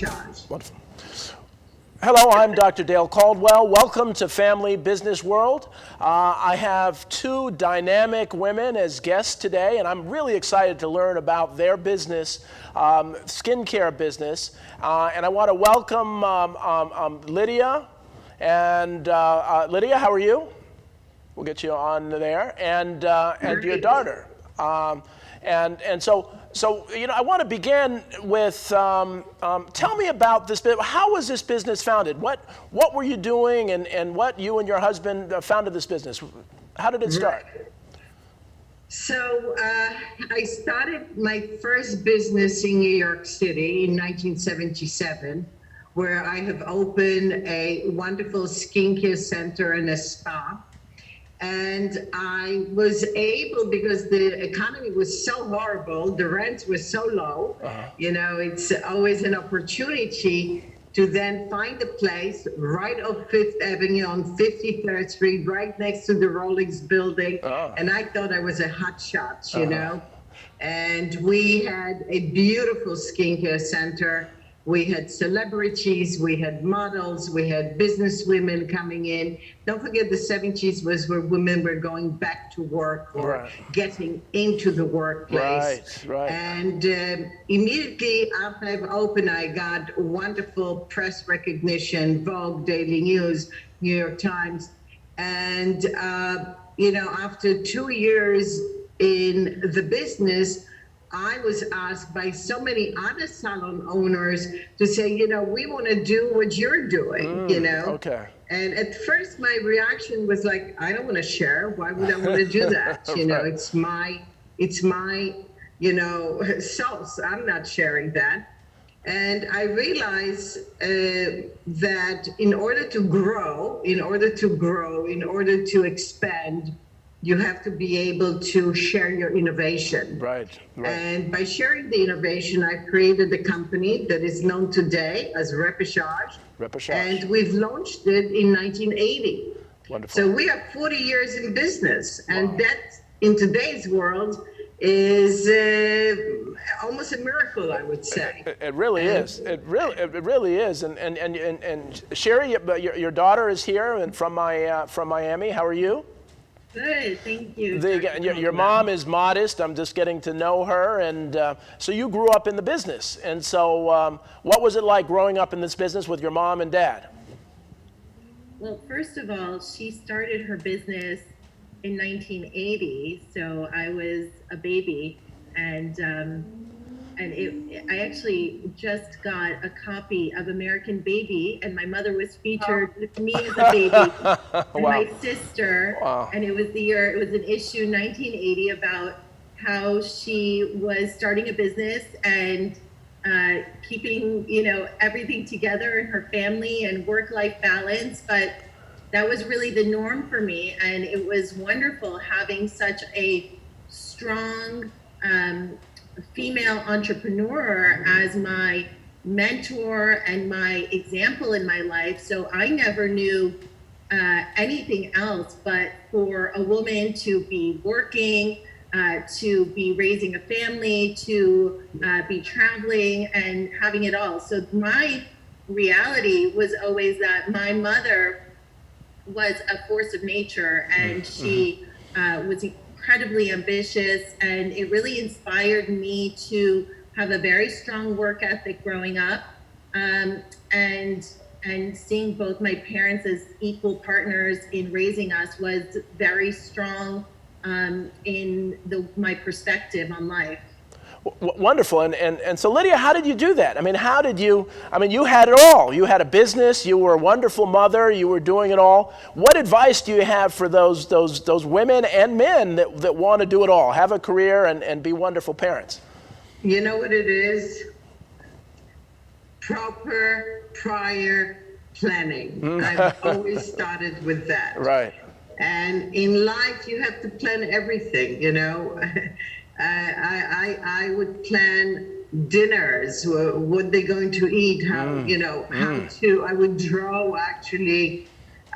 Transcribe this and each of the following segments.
Repechage. Wonderful. Hello, I'm Dr. Dale Caldwell. Welcome to Family Business World. I have two dynamic women as guests today, and I'm really excited to learn about their business, skincare business. And I want to welcome Lydia. And Lydia, how are you? We'll get you on there. And your daughter. And so, you know, I want to begin with, tell me about this bit. How was this business founded? What were you doing, and what you and your husband founded this business? How did it start? So I started my first business in New York City in 1977, where I have opened a wonderful skincare center and a spa. And I was able, because the economy was so horrible, the rents were so low, you know, it's always an opportunity to then find a place right off Fifth Avenue on 53rd Street, right next to the Rolex building. And I thought I was a hot shot, you know. And we had a beautiful skincare center. We had celebrities, we had models, we had business women coming in. Don't forget the 70s was where women were going back to work or getting into the workplace. Right. And immediately after I've opened, I got wonderful press recognition, Vogue, Daily News, New York Times. And, you know, after 2 years in the business, I was asked by so many other salon owners to say, you know, we want to do what you're doing, you know. Okay. And at first my reaction was like, I don't want to share. Why would I want to do that? You know, it's my, you know, sauce. I'm not sharing that. And I realized that in order to grow, in order to expand, you have to be able to share your innovation. Right. And by sharing the innovation, I created a company that is known today as Repechage. And we've launched it in 1980. Wonderful. So we are 40 years in business. And that, in today's world, is almost a miracle, I would say. It really is. It really is. And Sherry, your daughter is here and from Miami. How are you? Good, thank you. Your mom is modest. I'm just getting to know her, and so you grew up in the business. And so, what was it like growing up in this business with your mom and dad? Well, first of all, she started her business in 1980, so I was a baby, and I actually just got a copy of American Baby, and my mother was featured with me as a baby, and my sister, and it was an issue 1980 about how she was starting a business and keeping, you know, everything together in her family and work-life balance, but that was really the norm for me, and it was wonderful having such a strong female entrepreneur as my mentor and my example in my life. So I never knew anything else but for a woman to be working, to be raising a family, to be traveling and having it all. So my reality was always that my mother was a force of nature, and she was incredibly ambitious, and it really inspired me to have a very strong work ethic growing up, and seeing both my parents as equal partners in raising us was very strong in my perspective on life. Wonderful. And so, Lydia, how did you do that? I mean, you had it all. You had a business, you were a wonderful mother, you were doing it all. What advice do you have for those women and men that want to do it all, have a career and be wonderful parents? You know what it is? Prior planning. I've always started with that. Right. And in life, you have to plan everything, you know. I would plan dinners, what they're going to eat, I would draw actually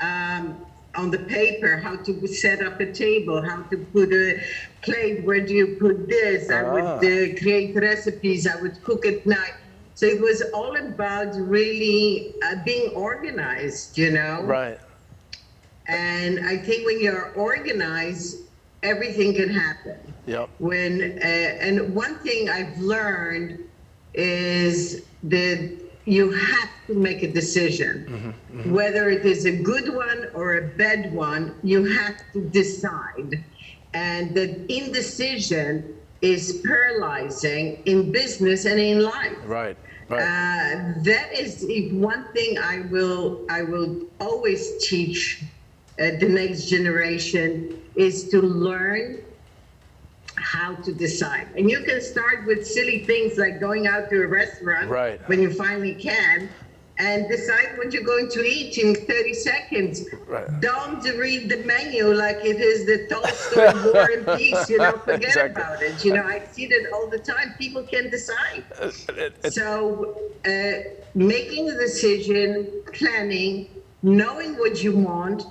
on the paper how to set up a table, how to put a plate, where do you put this? I would create recipes, I would cook at night. So it was all about really being organized, you know? Right. And I think when you're organized, everything can happen. Yep. And one thing I've learned is that you have to make a decision. Whether it is a good one or a bad one, you have to decide. And that indecision is paralyzing in business and in life. Right. Right. That is one thing I will always teach the next generation, is to learn how to decide. And you can start with silly things like going out to a restaurant when you finally can, and decide what you're going to eat in 30 seconds. Right. Don't read the menu like it is the Tolstoy War and Peace, you know, forget about it. You know, I see that all the time. People can't decide. So making a decision, planning, knowing what you want,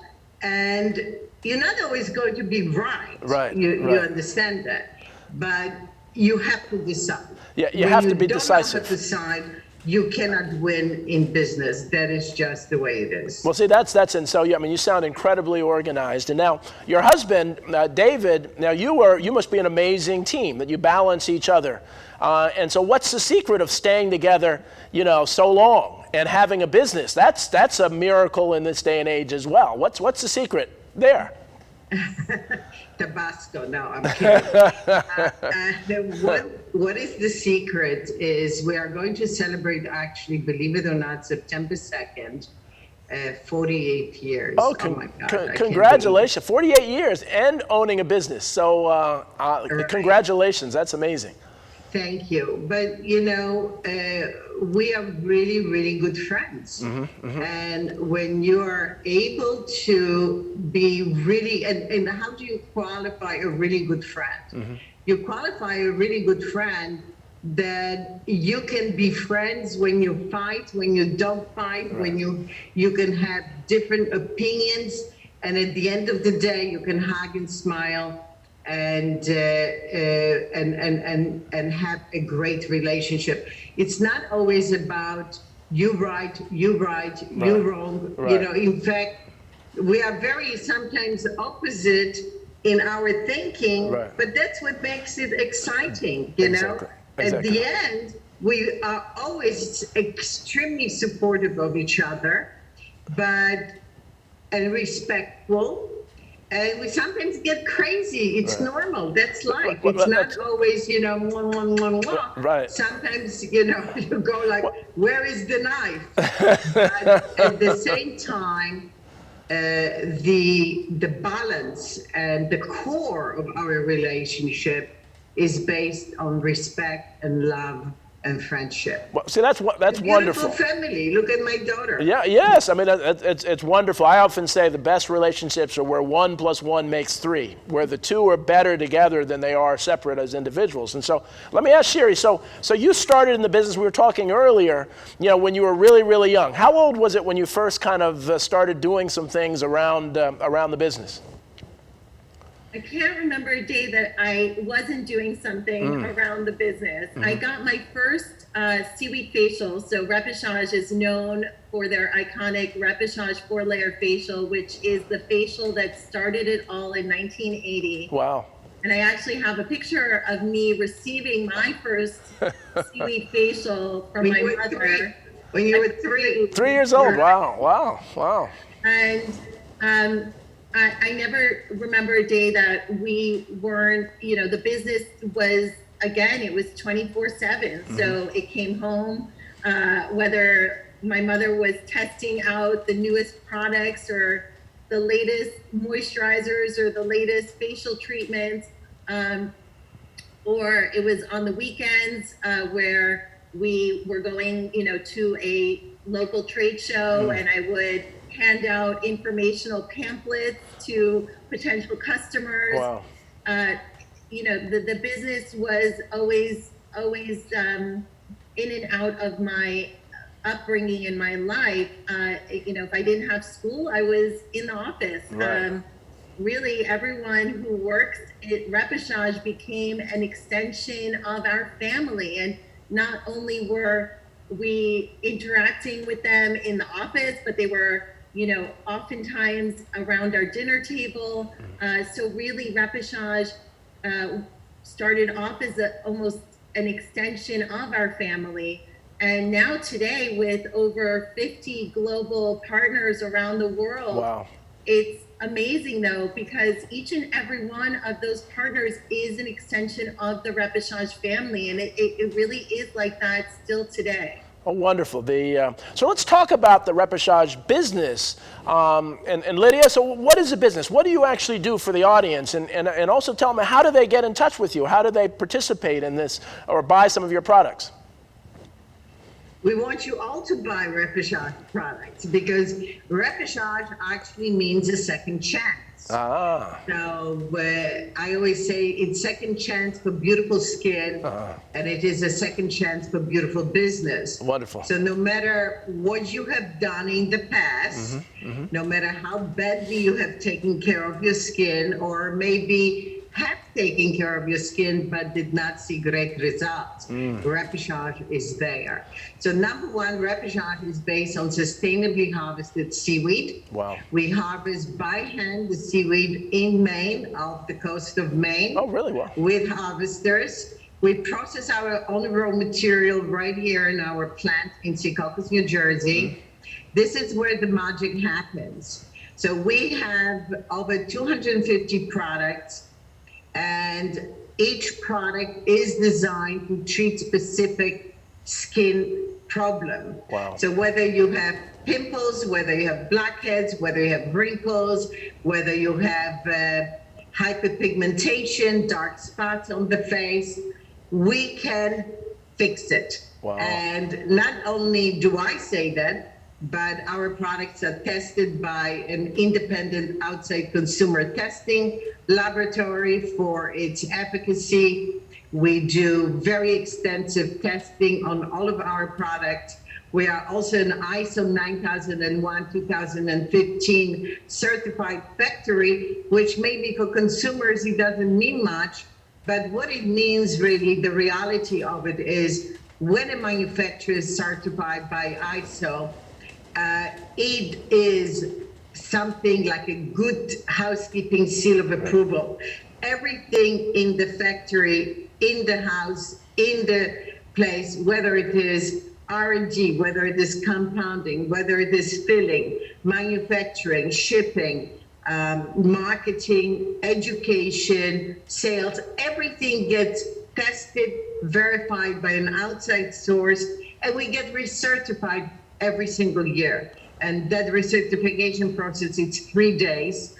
and you're not always going to be right. Right. You understand that. But you have to decide. Yeah, you have to be decisive. When you don't decide, you cannot win in business. That is just the way it is. Well, see, that's and so I mean, you sound incredibly organized. And now your husband, David. Now you must be an amazing team that you balance each other. And so, what's the secret of staying together, you know, so long and having a business? That's a miracle in this day and age as well. What's the secret there? Tabasco. No, I'm kidding. What is the secret is we are going to celebrate, actually, believe it or not, September 2nd, 48 years. Oh my God. Congratulations. 48 years and owning a business. So congratulations. That's amazing. Thank you. But, you know, we are really, really good friends. And when you're able to be really, and how do you qualify a really good friend? You qualify a really good friend that you can be friends when you fight, when you don't fight, when you can have different opinions. And at the end of the day, you can hug and smile and have a great relationship. It's not always about you right, you wrong. You know, in fact, we are very sometimes opposite in our thinking, but that's what makes it exciting, you know? At the end, we are always extremely supportive of each other, and respectful. And we sometimes get crazy. It's normal. That's life. It's not always, you know, Right. Sometimes, you know, you go like, where is the knife? But at the same time, the balance and the core of our relationship is based on respect and love and friendship. Well, see, that's wonderful. Beautiful family. Look at my daughter. Yeah. Yes. I mean, it's wonderful. I often say the best relationships are where 1 + 1 makes 3, where the two are better together than they are separate as individuals. And so, let me ask Sherry. So you started in the business. We were talking earlier. You know, when you were really, really young. How old was it when you first kind of started doing some things around the business? I can't remember a day that I wasn't doing something around the business. I got my first seaweed facial. So Repechage is known for their iconic Repechage 4-layer facial, which is the facial that started it all in 1980. Wow. And I actually have a picture of me receiving my first seaweed facial from my mother. When you were 3. 3 years old. Wow. And I never remember a day that we weren't, you know, the business was, again, it was 24/7. So it came home, whether my mother was testing out the newest products or the latest moisturizers or the latest facial treatments, or it was on the weekends where we were going, you know, to a local trade show and I would hand out informational pamphlets to potential customers. Wow. You know, the business was always in and out of my upbringing in my life. You know, if I didn't have school, I was in the office. Right. Really, everyone who works at Repechage became an extension of our family. And not only were we interacting with them in the office, but they were, oftentimes around our dinner table. So really Repechage started off as almost an extension of our family. And now today, with over 50 global partners around the world, Wow. It's amazing though, because each and every one of those partners is an extension of the Repechage family. And it really is like that still today. Oh, wonderful. So let's talk about the Repechage business. And Lydia, so what is the business? What do you actually do for the audience? And also tell them, how do they get in touch with you? How do they participate in this or buy some of your products? We want you all to buy Repechage products because Repechage actually means a second chance. Ah. So I always say it's second chance for beautiful skin, and it is a second chance for beautiful business. Wonderful. So no matter what you have done in the past, no matter how badly you have taken care of your skin, or maybe have taken care of your skin but did not see great results, Repechage is there. So number one, Repechage is based on sustainably harvested seaweed. Wow. We harvest by hand the seaweed in Maine, off the coast of Maine. Oh, really? Well. With harvesters. We process our own raw material right here in our plant in Secaucus, New Jersey. This is where the magic happens. So we have over 250 products, and each product is designed to treat specific skin problem. Wow. So whether you have pimples, whether you have blackheads, whether you have wrinkles, whether you have hyperpigmentation, dark spots on the face, we can fix it. Wow. And not only do I say that, but our products are tested by an independent outside consumer testing laboratory for its efficacy. We do very extensive testing on all of our products. We are also an ISO 9001, 2015 certified factory, which maybe for consumers, it doesn't mean much, but what it means really, the reality of it is when a manufacturer is certified by ISO, it is something like a good housekeeping seal of approval. Everything in the factory, in the house, in the place, whether it is R&D, whether it is compounding, whether it is filling, manufacturing, shipping, marketing, education, sales, everything gets tested, verified by an outside source, and we get recertified every single year. And that recertification process, it's 3 days.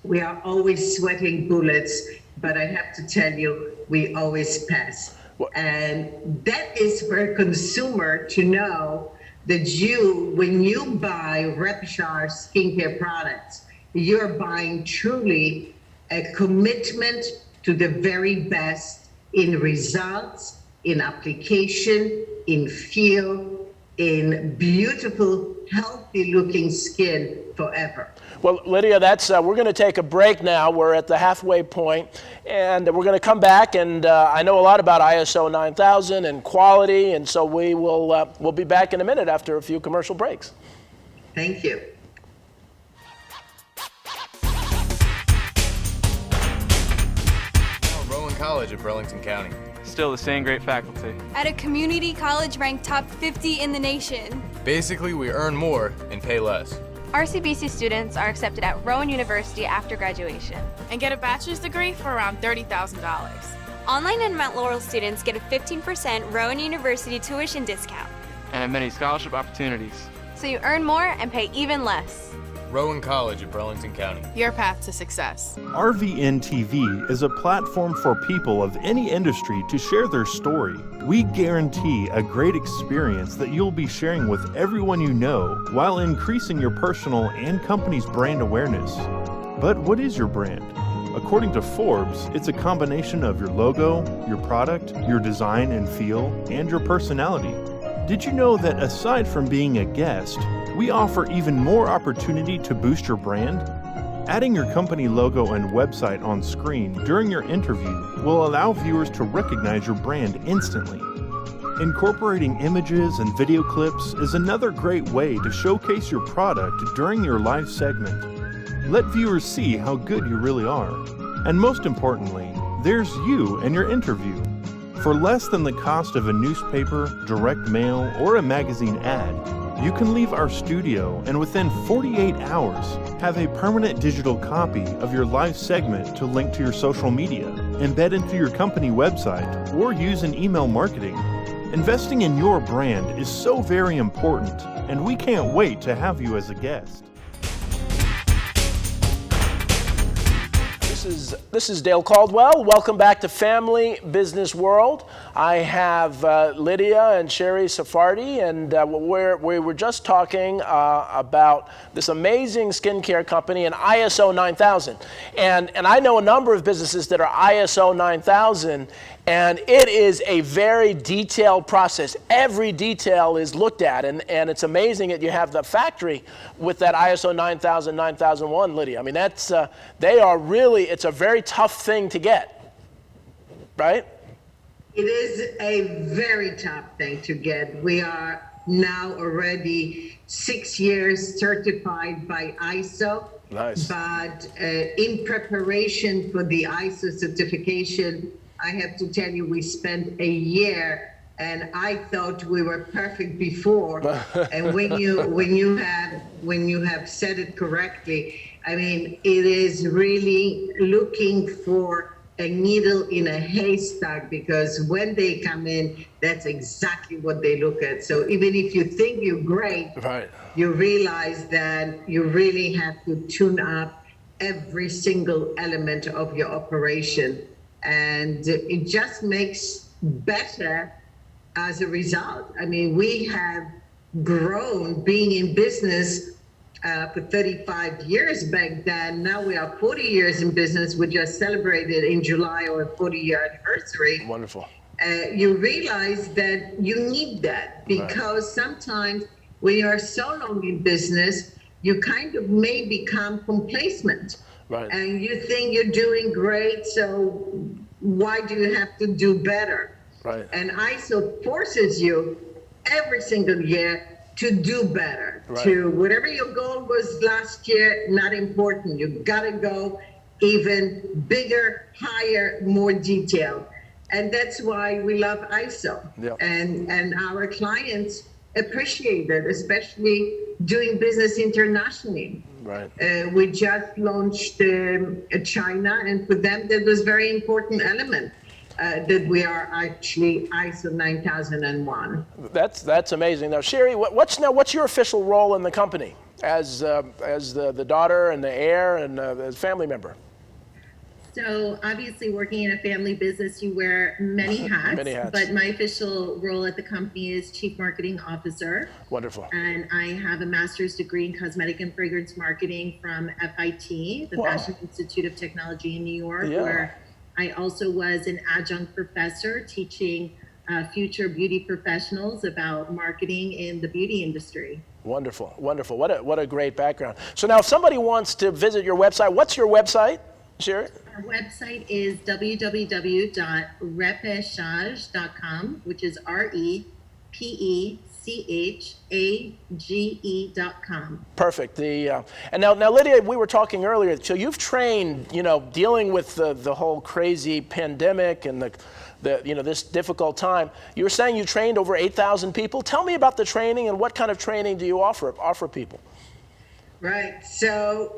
We are always sweating bullets, but I have to tell you, we always pass. And that is for a consumer to know that when you buy Repechage skincare products, you're buying truly a commitment to the very best in results, in application, in feel, in beautiful, healthy looking skin forever. Well, Lydia, we're going to take a break now. We're at the halfway point, and we're going to come back. And I know a lot about ISO 9000 and quality, and so we'll be back in a minute after a few commercial breaks. Thank you. Rowan College of Burlington County. Still the same great faculty. At a community college ranked top 50 in the nation. Basically, we earn more and pay less. RCBC students are accepted at Rowan University after graduation and get a bachelor's degree for around $30,000. Online and Mount Laurel students get a 15% Rowan University tuition discount. And have many scholarship opportunities. So you earn more and pay even less. Rowan College of Burlington County. Your path to success. RVN TV is a platform for people of any industry to share their story. We guarantee a great experience that you'll be sharing with everyone you know while increasing your personal and company's brand awareness. But what is your brand? According to Forbes, it's a combination of your logo, your product, your design and feel, and your personality. Did you know that aside from being a guest, we offer even more opportunity to boost your brand? Adding your company logo and website on screen during your interview will allow viewers to recognize your brand instantly. Incorporating images and video clips is another great way to showcase your product during your live segment. Let viewers see how good you really are. And most importantly, there's you and your interview. For less than the cost of a newspaper, direct mail, or a magazine ad, you can leave our studio and within 48 hours have a permanent digital copy of your live segment to link to your social media, embed into your company website, or use in email marketing. Investing in your brand is so very important, and we can't wait to have you as a guest. This is Dale Caldwell. Welcome back to Family Business World. I have Lydia and Lydia Sarfati, and we were just talking about this amazing skincare company, and ISO 9000. And I know a number of businesses that are ISO 9000, and it is a very detailed process. Every detail is looked at, and it's amazing that you have the factory with that ISO 9000, 9001, Lydia. I mean, that's they are really, it's a very tough thing to get, right? It is a very tough thing to get. We are now already 6 years certified by ISO. Nice. But in preparation for the ISO certification, I have to tell you, we spent a year, and I thought we were perfect before. And when you have said it correctly, I mean, it is really looking for a needle in a haystack, because when they come in, that's exactly what they look at. So even if you think you're great, Right. you realize that you really have to tune up every single element of your operation. And it just makes better as a result. I mean, we have grown being in business for 35 years back then. Now we are 40 years in business. We just celebrated in July our 40-year anniversary. Wonderful. You realize that you need that, because sometimes when you are so long in business, you kind of may become complacent. Right. And you think you're doing great, so why do you have to do better? Right. And ISO forces you every single year to do better. Right. To whatever your goal was last year, not important. You gotta go even bigger, higher, more detailed. And that's why we love ISO. Yep. And our clients appreciate it, especially doing business internationally. Right. We just launched China, and for them that was very important element, that we are actually ISO 9001. That's amazing. Now, Sherry, what's your official role in the company as the daughter and the heir and the family member? So obviously working in a family business, you wear many hats. Many hats. But my official role at the company is Chief Marketing Officer. Wonderful. And I have a master's degree in cosmetic and fragrance marketing from FIT, the Wow. Fashion Institute of Technology in New York, Yeah. where I also was an adjunct professor teaching future beauty professionals about marketing in the beauty industry. Wonderful, wonderful. What a great background. So now if somebody wants to visit your website, what's your website, Sherry? Our website is www.repechage.com, which is REPECHAGE.com. Perfect. And now, Lydia, we were talking earlier. So you've trained, dealing with the whole crazy pandemic and the this difficult time. You were saying you trained over 8,000 people. Tell me about the training and what kind of training do you offer people? Right. So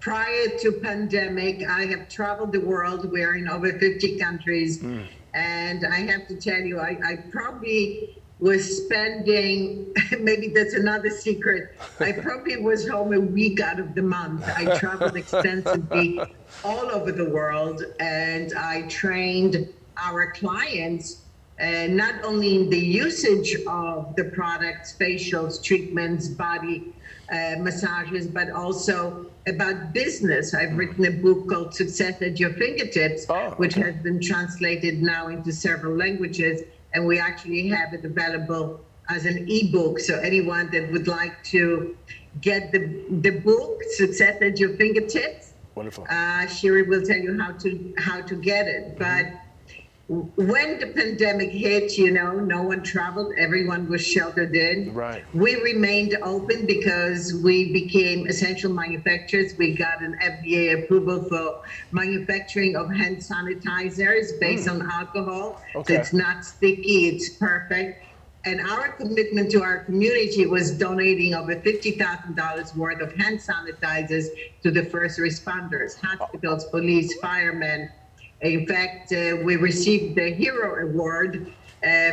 prior to pandemic, I have traveled the world. We're in over 50 countries. And I have to tell you, I probably was spending, maybe that's another secret, I probably was home a week out of the month. I traveled extensively all over the world, and I trained our clients not only in the usage of the products, facials, treatments, body massages, but also about business. I've written a book called Success at Your Fingertips, which has been translated now into several languages, and we actually have it available as an ebook. So anyone that would like to get the book, Success at Your Fingertips, wonderful. Sherry will tell you how to get it. But when the pandemic hit, no one traveled, everyone was sheltered in. Right. We remained open because we became essential manufacturers. We got an FDA approval for manufacturing of hand sanitizers based on alcohol. Okay. So it's not sticky, it's perfect. And our commitment to our community was donating over $50,000 worth of hand sanitizers to the first responders, hospitals, police, firemen. In fact, we received the Hero Award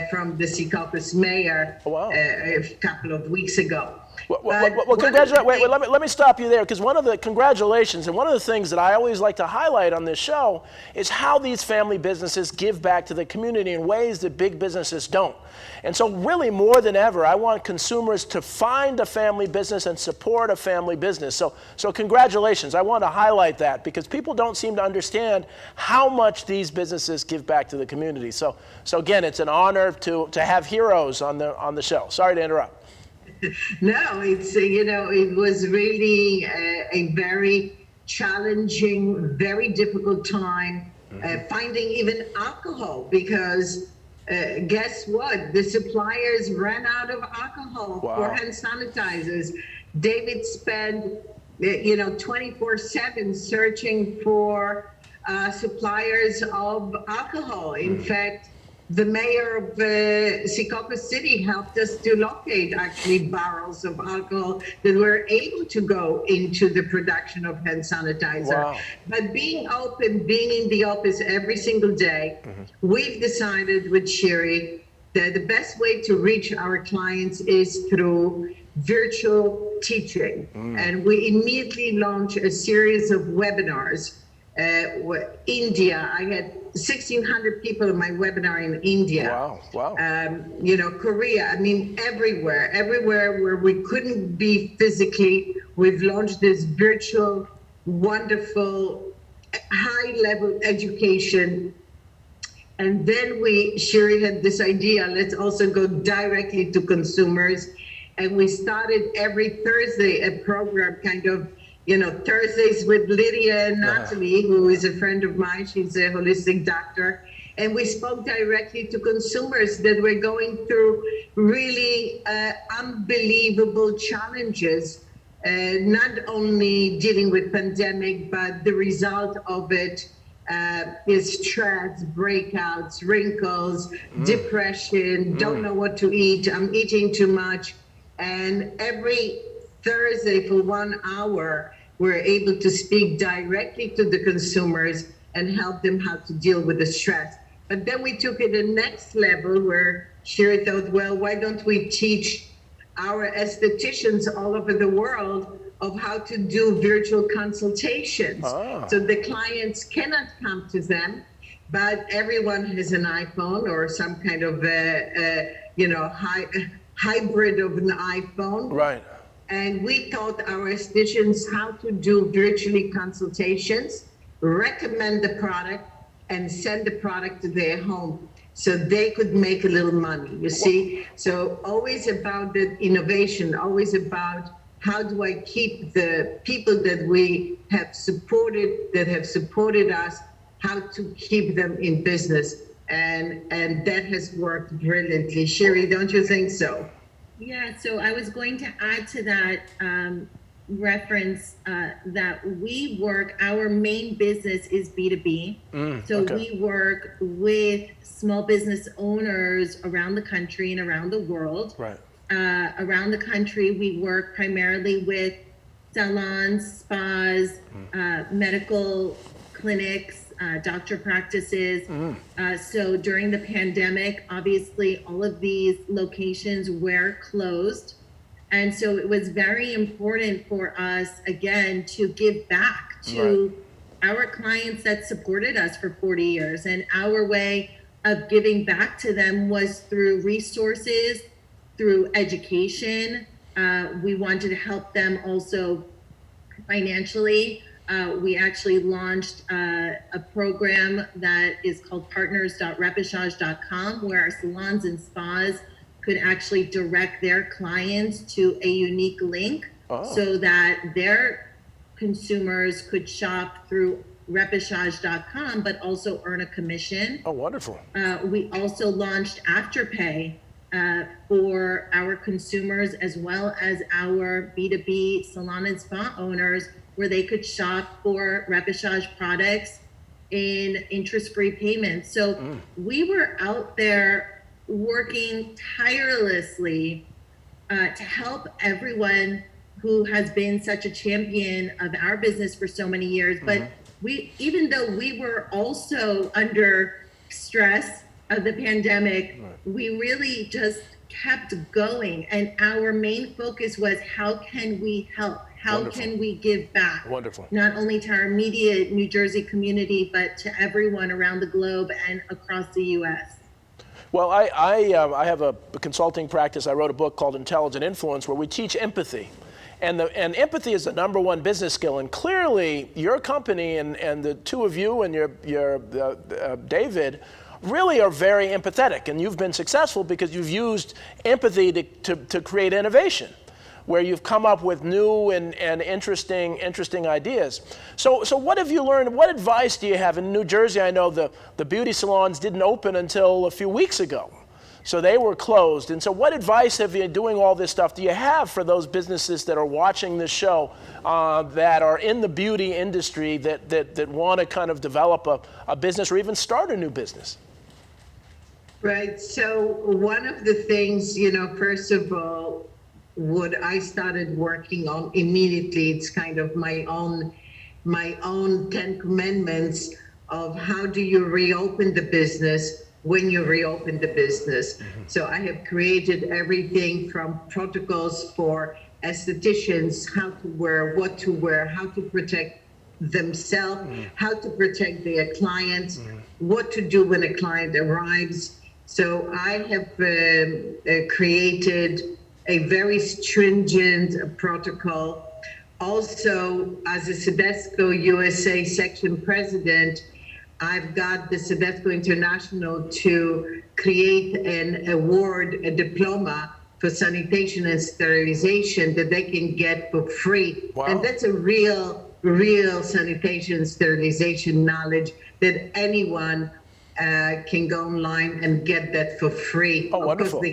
from the Secaucus mayor a couple of weeks ago. Well, congratulations. Wait, let me stop you there, because congratulations, and one of the things that I always like to highlight on this show is how these family businesses give back to the community in ways that big businesses don't. And so really more than ever, I want consumers to find a family business and support a family business. So congratulations. I want to highlight that because people don't seem to understand how much these businesses give back to the community. So again, it's an honor to have heroes on the show. Sorry to interrupt. No, it's, it was really a very challenging, very difficult time finding even alcohol because guess what? The suppliers ran out of alcohol for hand sanitizers. David spent, 24/7 searching for suppliers of alcohol. In fact, the mayor of Secaucus City helped us to locate actually barrels of alcohol that were able to go into the production of hand sanitizer. Wow. But being open, being in the office every single day, we've decided with Sherry that the best way to reach our clients is through virtual teaching. And we immediately launched a series of webinars. India, I had 1,600 people in my webinar in India. Wow. Korea, everywhere where we couldn't be physically, we've launched this virtual, wonderful, high-level education. And then Sherry had this idea, let's also go directly to consumers. And we started every Thursday a program kind of, Thursdays with Lydia and Natalie, who is a friend of mine. She's a holistic doctor. And we spoke directly to consumers that were going through really unbelievable challenges, not only dealing with pandemic, but the result of it is stress, breakouts, wrinkles, depression, don't know what to eat, I'm eating too much. And every Thursday for 1 hour, we're able to speak directly to the consumers and help them how to deal with the stress. But then we took it the next level where Sherry thought, well, why don't we teach our estheticians all over the world of how to do virtual consultations. So the clients cannot come to them, but everyone has an iPhone or some kind of hybrid of an iPhone. Right. And we taught our estheticians how to do virtually consultations, recommend the product, and send the product to their home so they could make a little money, you see? So always about the innovation, always about how do I keep the people that we have supported, that have supported us, how to keep them in business. And that has worked brilliantly. Sherry, don't you think so? Yeah, so I was going to add to that reference that we work, our main business is B2B. We work with small business owners around the country and around the world. Right. Around the country, we work primarily with salons, spas, medical clinics, doctor practices. So during the pandemic, obviously all of these locations were closed. And so it was very important for us, again, to give back to our clients that supported us for 40 years. And our way of giving back to them was through resources, through education. We wanted to help them also financially. We actually launched a program that is called partners.repechage.com, where our salons and spas could actually direct their clients to a unique link so that their consumers could shop through repechage.com, but also earn a commission. Oh, wonderful. We also launched Afterpay for our consumers as well as our B2B salon and spa owners, where they could shop for Repechage products in interest-free payments. So we were out there working tirelessly to help everyone who has been such a champion of our business for so many years. But even though we were also under stress of the pandemic, we really just kept going. And our main focus was, how can we help? How can we give back? Wonderful. Not only to our immediate New Jersey community, but to everyone around the globe and across the U.S. Well, I have a consulting practice. I wrote a book called Intelligent Influence, where we teach empathy. And empathy is the #1 business skill. And clearly, your company and the two of you and your David really are very empathetic. And you've been successful because you've used empathy to create innovation, where you've come up with new and interesting ideas. So what have you learned? What advice do you have? In New Jersey, I know the beauty salons didn't open until a few weeks ago. So they were closed. And so what advice have you, doing all this stuff, do you have for those businesses that are watching this show that are in the beauty industry that want to kind of develop a business or even start a new business? Right. So one of the things, first of all, what I started working on immediately, it's kind of my own 10 commandments of how do you reopen the business when you reopen the business. So I have created everything from protocols for estheticians, how to wear, what to wear, how to protect themselves, how to protect their clients, what to do when a client arrives. So I have created a very stringent protocol. Also, as a Sedesco USA section president, I've got the Sedesco International to create an award, a diploma for sanitation and sterilization that they can get for free. Wow. And that's a real sanitation and sterilization knowledge that anyone can go online and get that for free. Oh, wonderful. Of course,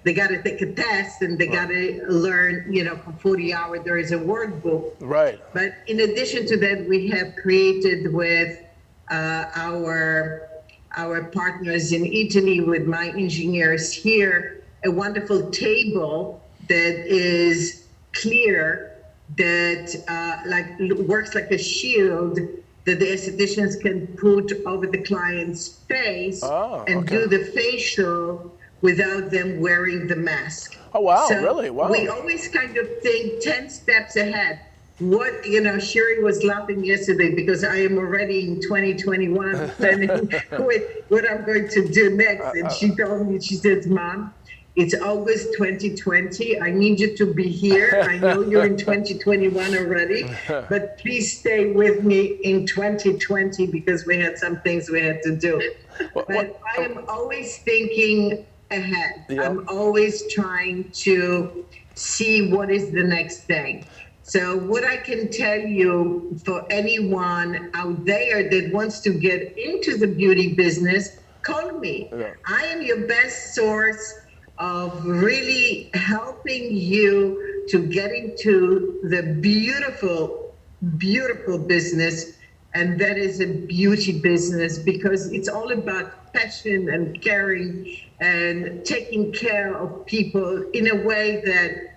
they got to take a test and they got to learn, for 40 hours, there is a workbook. Right. But in addition to that, we have created with our partners in Italy, with my engineers here, a wonderful table that is clear, that works like a shield that the estheticians can put over the client's face and do the facial without them wearing the mask. Oh, wow, so really? Wow. We always kind of think 10 steps ahead. What, Sherry was laughing yesterday because I am already in 2021 planning with what I'm going to do next. And she told me, she says, Mom, it's August 2020. I need you to be here. I know you're in 2021 already, but please stay with me in 2020 because we had some things we had to do. But I am always thinking ahead. Yeah. I'm always trying to see what is the next thing. So what I can tell you for anyone out there that wants to get into the beauty business, call me. Yeah. I am your best source of really helping you to get into the beautiful, beautiful business. And that is a beauty business because it's all about passion and caring and taking care of people in a way that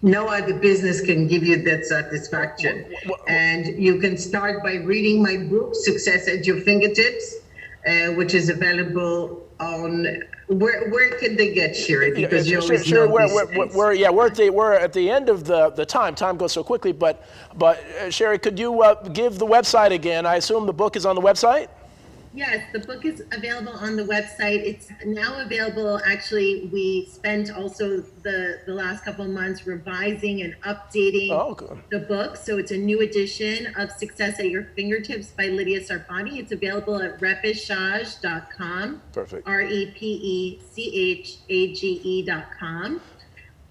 no other business can give you that satisfaction. And you can start by reading my book, Success at Your Fingertips, which is available on, where can they get, Sherry? Because you always know we're at the end of the time. Time goes so quickly, but Sherry, could you give the website again? I assume the book is on the website? Yes, the book is available on the website. It's now available. Actually, we spent also the last couple of months revising and updating the book. So it's a new edition of Success at Your Fingertips by Lydia Sarfati. It's available at repechage.com. Perfect. repechage.com.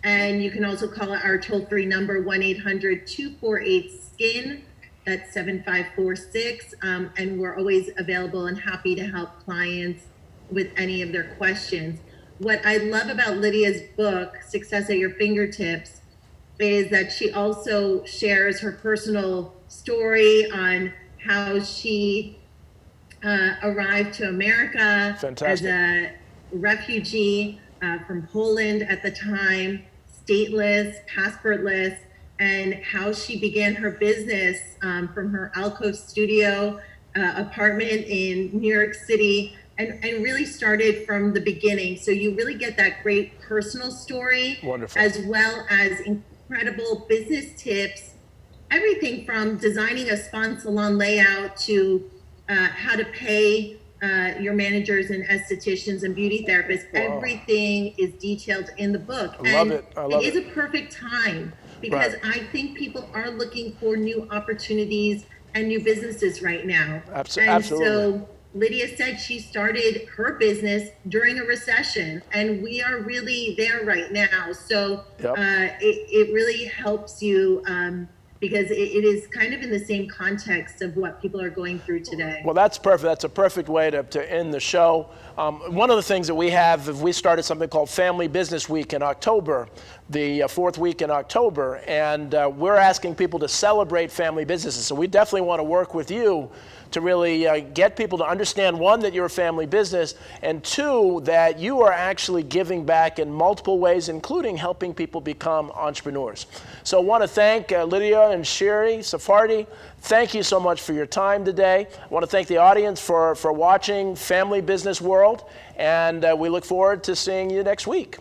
And you can also call our toll-free number, 1-800-248-SKIN. That's 7546. And we're always available and happy to help clients with any of their questions. What I love about Lydia's book, Success at Your Fingertips, is that she also shares her personal story on how she arrived to America Fantastic. as a refugee from Poland at the time, stateless, passportless, and how she began her business from her alcove studio apartment in New York City, and really started from the beginning. So you really get that great personal story. Wonderful. As well as incredible business tips, everything from designing a spa salon layout to how to pay your managers and estheticians and beauty therapists. Wow. Everything is detailed in the book. I love it. I love It it. is a perfect time because Right. I think people are looking for new opportunities and new businesses right now. Absolutely. So Lydia said she started her business during a recession, and we are really there right now. So Yep. it really helps you because it is kind of in the same context of what people are going through today. Well, that's perfect. That's a perfect way to end the show. One of the things that we have, we started something called Family Business Week in October, the fourth week in October, and we're asking people to celebrate family businesses. So we definitely want to work with you to really get people to understand, one, that you're a family business, and two, that you are actually giving back in multiple ways, including helping people become entrepreneurs. So I want to thank Lydia and Sherry Sarfati. Thank you so much for your time today. I want to thank the audience for watching Family Business World, and we look forward to seeing you next week.